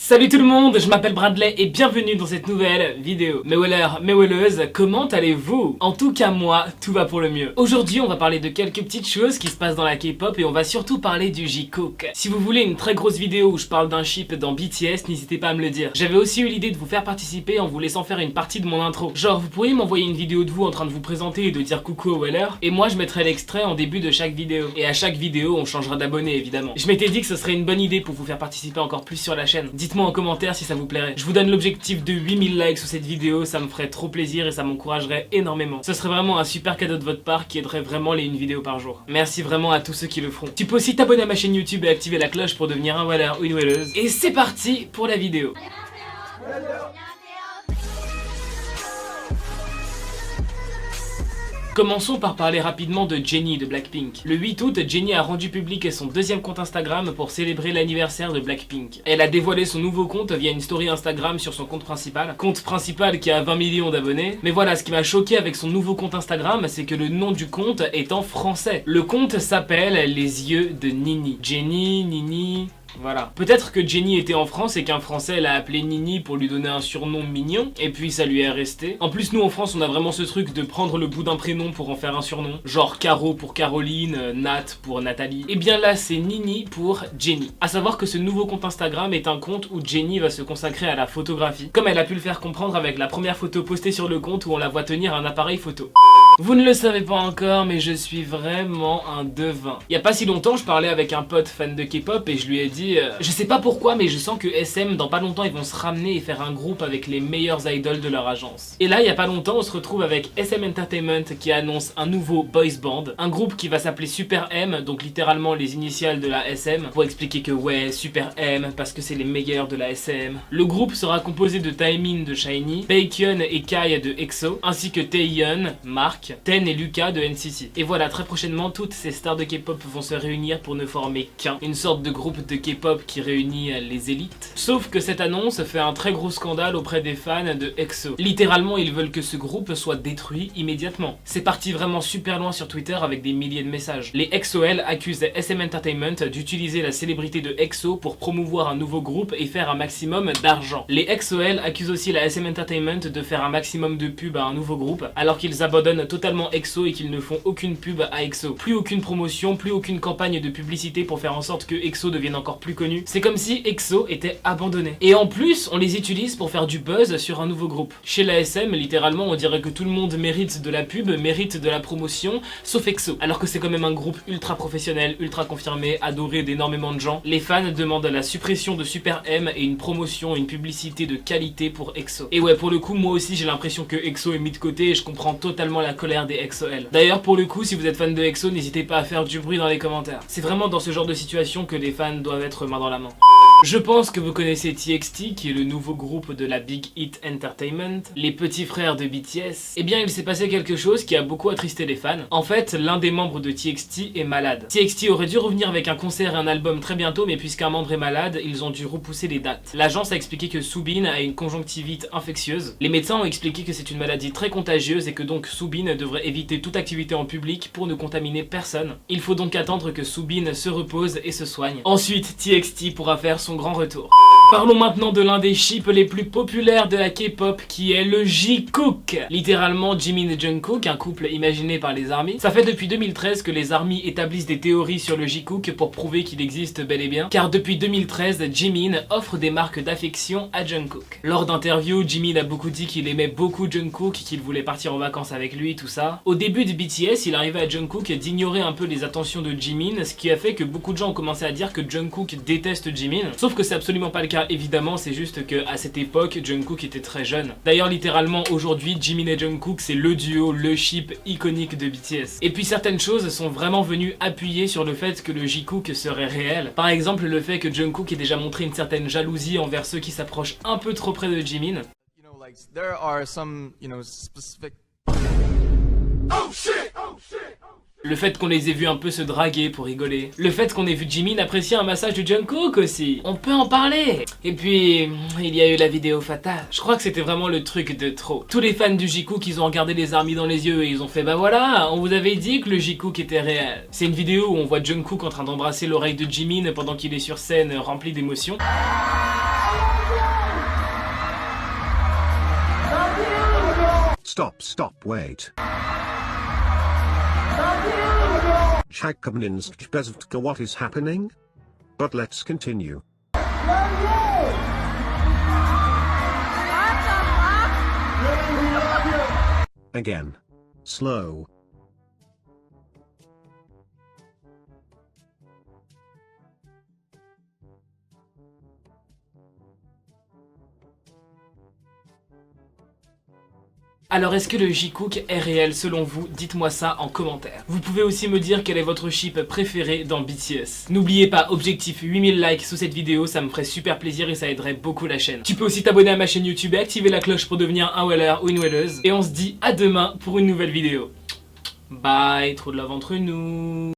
Salut tout le monde, je m'appelle Bradley et bienvenue dans cette nouvelle vidéo. Mes wellers, mes welleuses, comment allez-vous? En tout cas moi, tout va pour le mieux. Aujourd'hui on va parler de quelques petites choses qui se passent dans la K-pop et on va surtout parler du Jikook. Si vous voulez une très grosse vidéo où je parle d'un ship dans BTS, n'hésitez pas à me le dire. J'avais aussi eu l'idée de vous faire participer en vous laissant faire une partie de mon intro. Genre vous pourriez m'envoyer une vidéo de vous en train de vous présenter et de dire coucou aux wellers et moi je mettrai l'extrait en début de chaque vidéo. Et à chaque vidéo on changera d'abonné évidemment. Je m'étais dit que ce serait une bonne idée pour vous faire participer encore plus sur la chaîne. Dites-moi en commentaire si ça vous plairait. Je vous donne l'objectif de 8000 likes sous cette vidéo, ça me ferait trop plaisir et ça m'encouragerait énormément. Ce serait vraiment un super cadeau de votre part qui aiderait vraiment les une vidéo par jour. Merci vraiment à tous ceux qui le feront. Tu peux aussi t'abonner à ma chaîne YouTube et activer la cloche pour devenir un weller ou une welleuse. Et c'est parti pour la vidéo. Commençons par parler rapidement de Jennie de Blackpink. Le 8 août, Jennie a rendu public son deuxième compte Instagram pour célébrer l'anniversaire de Blackpink. Elle a dévoilé son nouveau compte via une story Instagram sur son compte principal qui a 20 millions d'abonnés. Mais voilà, ce qui m'a choqué avec son nouveau compte Instagram, c'est que le nom du compte est en français. Le compte s'appelle Les Yeux de Nini. Jennie, Nini... Voilà. Peut-être que Jennie était en France et qu'un Français l'a appelé Nini pour lui donner un surnom mignon, et puis ça lui est resté. En plus, nous en France, on a vraiment ce truc de prendre le bout d'un prénom pour en faire un surnom. Genre Caro pour Caroline, Nat pour Nathalie. Et bien là, c'est Nini pour Jennie. A savoir que ce nouveau compte Instagram est un compte où Jennie va se consacrer à la photographie, comme elle a pu le faire comprendre avec la première photo postée sur le compte où on la voit tenir un appareil photo. Vous ne le savez pas encore, mais je suis vraiment un devin. Il y a pas si longtemps, je parlais avec un pote fan de K-pop et je lui ai dit je sais pas pourquoi, mais je sens que SM, dans pas longtemps, ils vont se ramener et faire un groupe avec les meilleurs idoles de leur agence. Et là, il y a pas longtemps, on se retrouve avec SM Entertainment qui annonce un nouveau boys band, un groupe qui va s'appeler Super M, donc littéralement les initiales de la SM, pour expliquer que ouais, Super M, parce que c'est les meilleurs de la SM. Le groupe sera composé de Taemin de SHINee, Baekhyun et Kai de EXO, ainsi que Taeyeon, Mark, Ten et Lucas de NCT. Et voilà, très prochainement, toutes ces stars de K-pop vont se réunir pour ne former qu'un, une sorte de groupe de K-pop qui réunit les élites. Sauf que cette annonce fait un très gros scandale auprès des fans de EXO. Littéralement, ils veulent que ce groupe soit détruit immédiatement. C'est parti vraiment super loin sur Twitter avec des milliers de messages. Les EXO-L accusent SM Entertainment d'utiliser la célébrité de EXO pour promouvoir un nouveau groupe et faire un maximum d'argent. Les EXO-L accusent aussi la SM Entertainment de faire un maximum de pub à un nouveau groupe, alors qu'ils abandonnent totalement EXO et qu'ils ne font aucune pub à EXO. Plus aucune promotion, plus aucune campagne de publicité pour faire en sorte que EXO devienne encore plus connu. C'est comme si EXO était abandonné. Et en plus, on les utilise pour faire du buzz sur un nouveau groupe. Chez la SM, littéralement, on dirait que tout le monde mérite de la pub, mérite de la promotion, sauf EXO. Alors que c'est quand même un groupe ultra professionnel, ultra confirmé, adoré d'énormément de gens. Les fans demandent la suppression de Super M et une promotion, une publicité de qualité pour EXO. Et ouais, pour le coup, moi aussi j'ai l'impression que EXO est mis de côté et je comprends totalement la colère des EXO-L. D'ailleurs, pour le coup, si vous êtes fan de EXO, n'hésitez pas à faire du bruit dans les commentaires. C'est vraiment dans ce genre de situation que les fans doivent être main dans la main. Je pense que vous connaissez TXT, qui est le nouveau groupe de la Big Hit Entertainment, les petits frères de BTS. Eh bien, il s'est passé quelque chose qui a beaucoup attristé les fans. En fait, l'un des membres de TXT est malade. TXT aurait dû revenir avec un concert et un album très bientôt, mais puisqu'un membre est malade, ils ont dû repousser les dates. L'agence a expliqué que Soobin a une conjonctivite infectieuse. Les médecins ont expliqué que c'est une maladie très contagieuse et que donc Soobin devrait éviter toute activité en public pour ne contaminer personne. Il faut donc attendre que Soobin se repose et se soigne. Ensuite, TXT pourra faire son grand retour. Parlons maintenant de l'un des ships les plus populaires de la K-pop qui est le Jikook. Littéralement Jimin et Jungkook, un couple imaginé par les ARMY. Ça fait depuis 2013 que les ARMY établissent des théories sur le Jikook pour prouver qu'il existe bel et bien. Car depuis 2013, Jimin offre des marques d'affection à Jungkook. Lors d'interviews, Jimin a beaucoup dit qu'il aimait beaucoup Jungkook, qu'il voulait partir en vacances avec lui, tout ça. Au début de BTS, il arrivait à Jungkook d'ignorer un peu les attentions de Jimin, ce qui a fait que beaucoup de gens ont commencé à dire que Jungkook déteste Jimin. Sauf que c'est absolument pas le cas, évidemment, c'est juste que à cette époque, Jungkook était très jeune. D'ailleurs, littéralement, aujourd'hui, Jimin et Jungkook, c'est le duo, le ship iconique de BTS. Et puis certaines choses sont vraiment venues appuyer sur le fait que le Jikook serait réel. Par exemple, le fait que Jungkook ait déjà montré une certaine jalousie envers ceux qui s'approchent un peu trop près de Jimin. There are some, specific... Oh shit! Oh shit! Le fait qu'on les ait vus un peu se draguer pour rigoler. Le fait qu'on ait vu Jimin apprécier un massage de Jungkook aussi. On peut en parler. Et puis, il y a eu la vidéo fatale. Je crois que c'était vraiment le truc de trop. Tous les fans du Jikook, ils ont regardé les ARMY dans les yeux et ils ont fait bah voilà, on vous avait dit que le Jikook était réel. C'est une vidéo où on voit Jungkook en train d'embrasser l'oreille de Jimin pendant qu'il est sur scène rempli d'émotions. Wait. Chakabninsk, what is happening? But let's continue. Again. Slow. Alors est-ce que le J-Cook est réel selon vous? Dites-moi ça en commentaire. Vous pouvez aussi me dire quel est votre ship préféré dans BTS. N'oubliez pas, objectif 8000 likes sous cette vidéo, ça me ferait super plaisir et ça aiderait beaucoup la chaîne. Tu peux aussi t'abonner à ma chaîne YouTube et activer la cloche pour devenir un weller ou une welleuse. Et on se dit à demain pour une nouvelle vidéo. Bye, trop de love entre nous.